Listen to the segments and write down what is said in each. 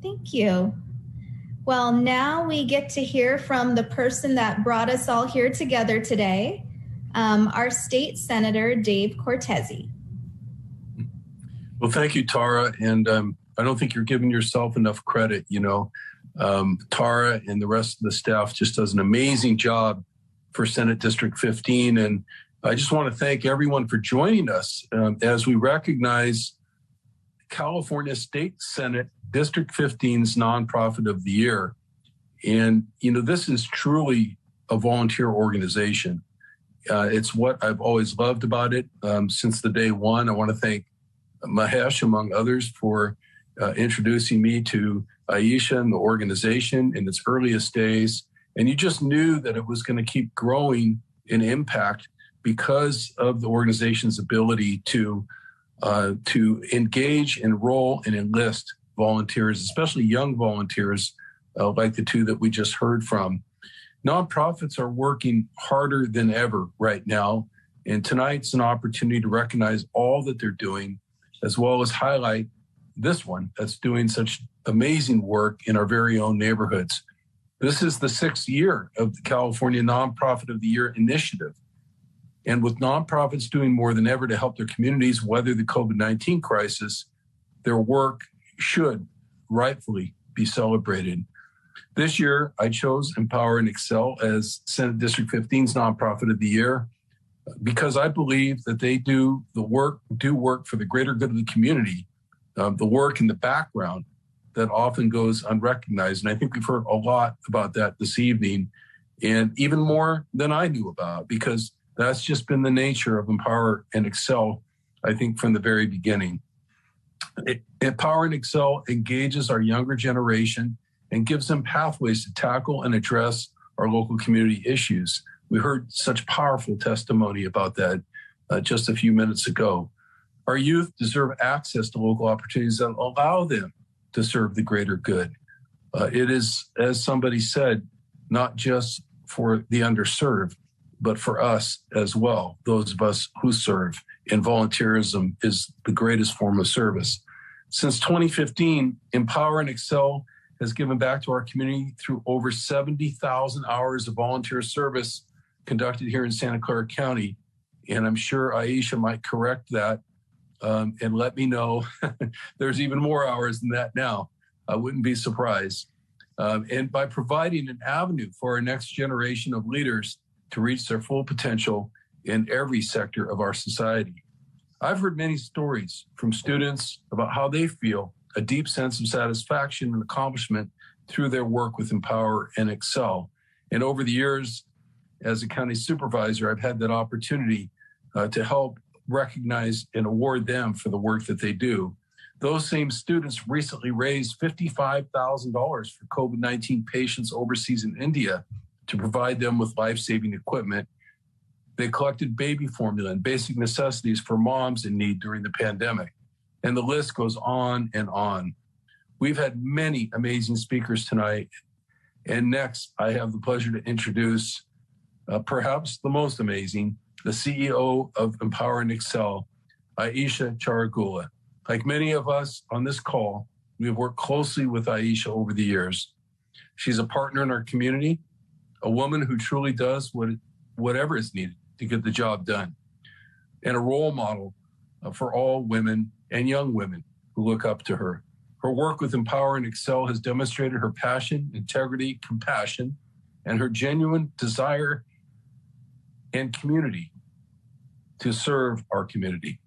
Thank you. Well, now we get to hear from the person that brought us all here together today, our State Senator Dave Cortese. Well, thank you, Tara. And I don't think you're giving yourself enough credit. Tara and the rest of the staff just does an amazing job for Senate District 15. And I just want to thank everyone for joining us as we recognize California State Senate District 15's Nonprofit of the Year. And, this is truly a volunteer organization. It's what I've always loved about it since the day one. I want to thank Mahesh, among others, for introducing me to Aisha and the organization in its earliest days. And you just knew that it was going to keep growing in impact because of the organization's ability to engage, enroll, and enlist volunteers, especially young volunteers like the two that we just heard from. Nonprofits are working harder than ever right now, and tonight's an opportunity to recognize all that they're doing, as well as highlight this one that's doing such amazing work in our very own neighborhoods. This is the 6th year of the California Nonprofit of the Year initiative. And with nonprofits doing more than ever to help their communities weather the COVID-19 crisis, their work should rightfully be celebrated. This year, I chose Empower and Excel as Senate District 15's Nonprofit of the Year because I believe that they do work for the greater good of the community, the work in the background that often goes unrecognized. And I think we've heard a lot about that this evening, and even more than I knew about, because that's just been the nature of Empower and Excel, I think, from the very beginning. Empower and Excel engages our younger generation and gives them pathways to tackle and address our local community issues. We heard such powerful testimony about that just a few minutes ago. Our youth deserve access to local opportunities that allow them to serve the greater good. It is, as somebody said, not just for the underserved, but for us as well, those of us who serve. And volunteerism is the greatest form of service. Since 2015, Empower and Excel has given back to our community through over 70,000 hours of volunteer service conducted here in Santa Clara County. And I'm sure Aisha might correct that and let me know there's even more hours than that now. I wouldn't be surprised. And by providing an avenue for our next generation of leaders to reach their full potential in every sector of our society. I've heard many stories from students about how they feel a deep sense of satisfaction and accomplishment through their work with Empower and Excel. And over the years, as a county supervisor, I've had that opportunity to help recognize and award them for the work that they do. Those same students recently raised $55,000 for COVID-19 patients overseas in India to provide them with life-saving equipment. They collected baby formula and basic necessities for moms in need during the pandemic. And the list goes on and on. We've had many amazing speakers tonight. And next, I have the pleasure to introduce perhaps the most amazing, the CEO of Empower and Excel, Aisha Charagula. Like many of us on this call, we have worked closely with Aisha over the years. She's a partner in our community, a woman who truly does whatever is needed to get the job done, and a role model for all women and young women who look up to her. Her work with Empower and Excel has demonstrated her passion, integrity, compassion, and her genuine desire and community to serve our community.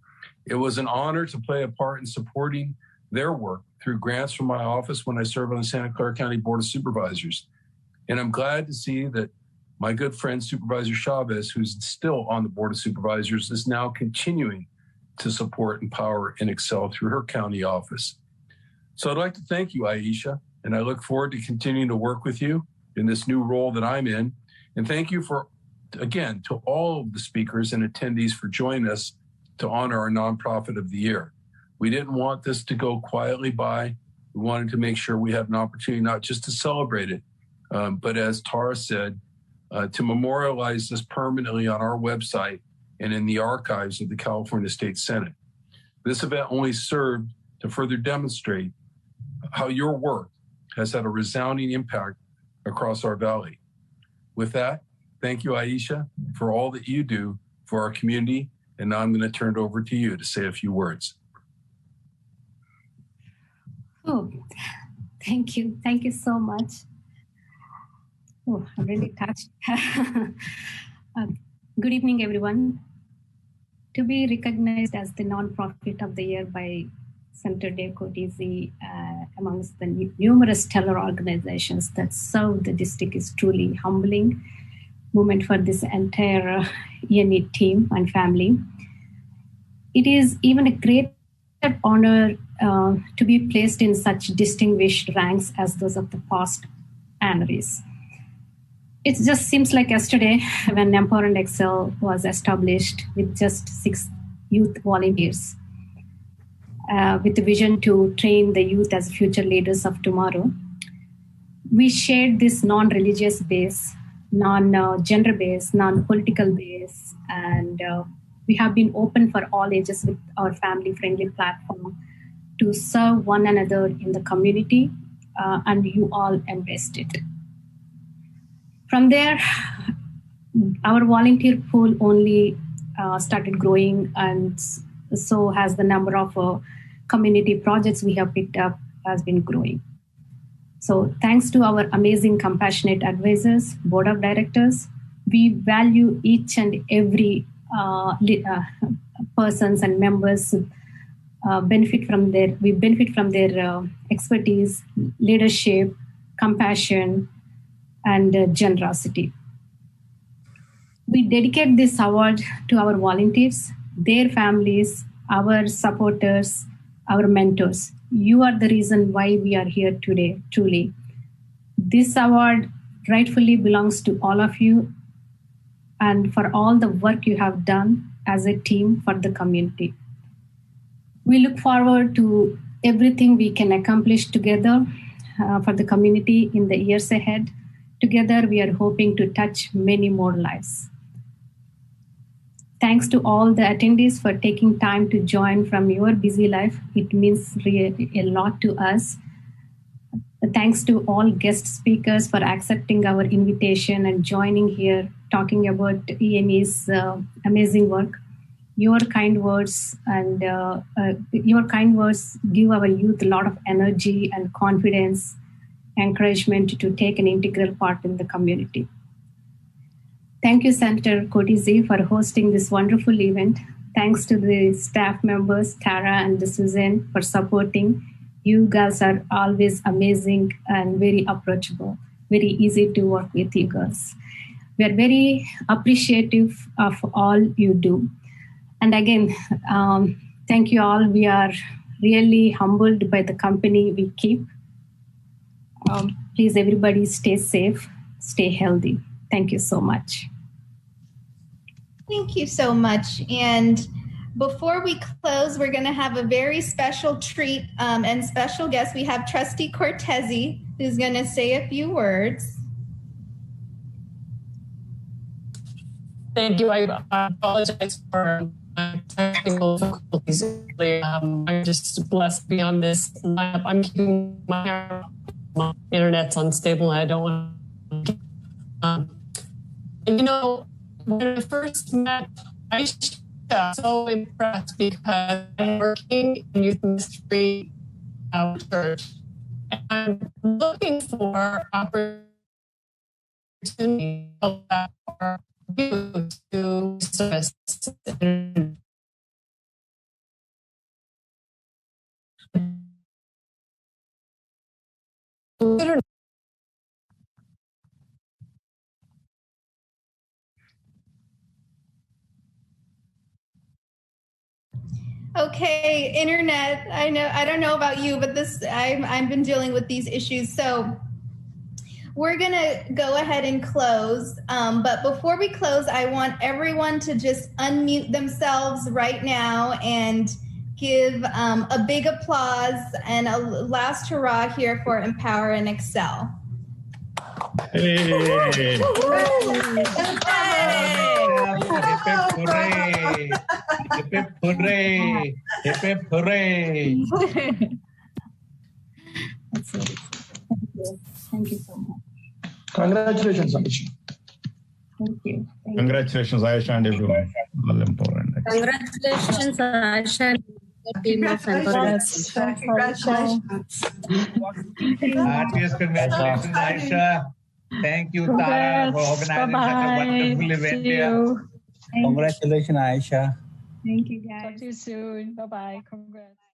It was an honor to play a part in supporting their work through grants from my office when I served on the Santa Clara County Board of Supervisors. And I'm glad to see that my good friend, Supervisor Chavez, who's still on the Board of Supervisors, is now continuing to support Empower and Excel through her county office. So I'd like to thank you, Aisha, and I look forward to continuing to work with you in this new role that I'm in. And thank you again, to all of the speakers and attendees for joining us to honor our Nonprofit of the Year. We didn't want this to go quietly by. We wanted to make sure we had an opportunity not just to celebrate it, but as Tara said, to memorialize this permanently on our website and in the archives of the California State Senate. This event only served to further demonstrate how your work has had a resounding impact across our valley. With that, thank you, Aisha, for all that you do for our community. And now I'm going to turn it over to you to say a few words. Oh, thank you. Thank you so much. Oh, I'm really touched. Good evening, everyone. To be recognized as the nonprofit of the year by Senator Dave Cortese amongst the numerous stellar organizations that serve the district is truly humbling moment for this entire ENE team and family. It is even a great honor to be placed in such distinguished ranks as those of the past honorees. It just seems like yesterday when Empower and Excel was established with just 6 youth volunteers with the vision to train the youth as future leaders of tomorrow. We shared this non-religious base, non-gender base, non-political base, and we have been open for all ages with our family-friendly platform to serve one another in the community, and you all embraced it. From there, our volunteer pool only started growing, and so has the number of community projects we have picked up has been growing. So thanks to our amazing compassionate advisors, board of directors, we value each and every persons and members benefit from their expertise, leadership, compassion, and generosity. We dedicate this award to our volunteers, their families, our supporters, our mentors. You are the reason why we are here today, truly. This award rightfully belongs to all of you and for all the work you have done as a team for the community. We look forward to everything we can accomplish together for the community in the years ahead. Together, we are hoping to touch many more lives. Thanks to all the attendees for taking time to join from your busy life. It means really a lot to us. Thanks to all guest speakers for accepting our invitation and joining here, talking about ENE's amazing work. Your kind words give our youth a lot of energy and confidence, encouragement to take an integral part in the community. Thank you, Senator Cortese, for hosting this wonderful event. Thanks to the staff members, Tara and Suzanne, for supporting. You girls are always amazing and very approachable, very easy to work with you girls. We are very appreciative of all you do. And again, thank you all. We are really humbled by the company we keep. Please, everybody, stay safe, stay healthy. Thank you so much. Thank you so much. And before we close, we're going to have a very special treat and special guest. We have Trustee Cortese, who's going to say a few words. Thank you. I apologize for technical difficulties. I'm just blessed beyond this lineup. I'm keeping my internet's unstable and I don't want to. And you know, when I first met Aisha, I was so impressed because I'm working in youth ministry at church. And I'm looking for opportunities for you to service. Okay, internet. I don't know about you, but I've been dealing with these issues. So we're gonna go ahead and close. But before we close, I want everyone to just unmute themselves right now and give a big applause and a last hurrah here for Empower and Excel. Hey. Hip hip hooray! Hip hip hooray! That's it. Thank you. Thank you so much. Congratulations, Aisha. Thank you. Thank Congratulations, Aisha and everyone. All important. Congratulations, Aisha. Congratulations. Congratulations. Heartiest congratulations, Aisha. Thank you, Tara, for organizing such a wonderful event here. Congratulations, Aisha. you, guys. Talk to you soon. Bye-bye. Congrats.